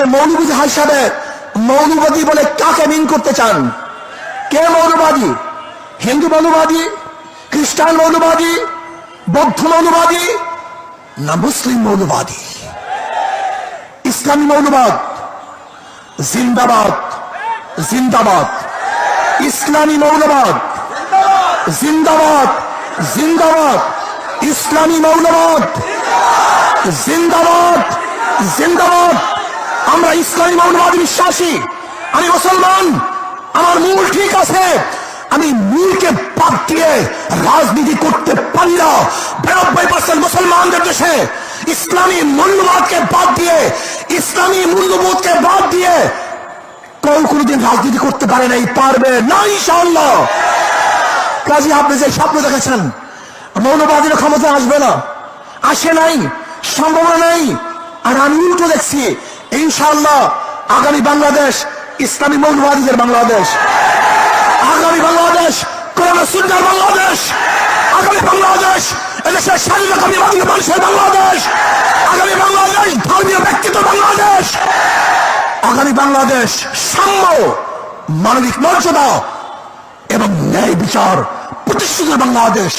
আপনি মৌলবাদী হিসাবে মৌলবাদী বলে কাকে মিন করতে চান? কে মৌলবাদী? হিন্দু মৌলবাদী, খ্রিস্টান মৌলবাদী, বৌদ্ধ মৌলবাদী, না মুসলিম মৌলবাদী? ইসলামী মৌলবাদ জিন্দাবাদ, জিন্দাবাদ। ইসলামী মৌলবাদ জিন্দাবাদ, জিন্দাবাদ। ইসলামী মৌলবাদ জিন্দাবাদ, জিন্দাবাদ। আমরা ইসলামী মৌলবাদী বিশ্বাসী। আমি মুসলমান, আমার মূল ঠিক আছে। আমি মূলকে বাদ দিয়ে রাজনীতি করতে পারি না। 92% মুসলমানদের দেশে ইসলামী মূল্যবোধকে বাদ দিয়ে, ইসলামী মূল্যবোধকে বাদ দিয়ে কেউ কোনোদিন রাজনীতি করতে পারে নাই, পারবে না ইনশাআল্লাহ। কাজী আপনি যে স্বপ্ন দেখেছেন মৌলবাদীর ক্ষমতা আসবে না, আসে নাই, সম্ভাবনা নেই। আর আমি উল্টো দেখছি ইনশাআল্লাহ আগামী বাংলাদেশ ইসলামী মৌলবাদীদের বাংলাদেশ, আগামী বাংলাদেশ কোরআন সুন্নাহর বাংলাদেশ, আগামী বাংলাদেশ এদেশের স্বাধীনতাকামী মানুষের বাংলাদেশ, আগামী বাংলাদেশ ধর্মীয় ব্যক্তিত্ব বাংলাদেশ, আগামী বাংলাদেশ সাম্য, মানবিক মর্যাদা এবং ন্যায় বিচার প্রতিষ্ঠিত বাংলাদেশ।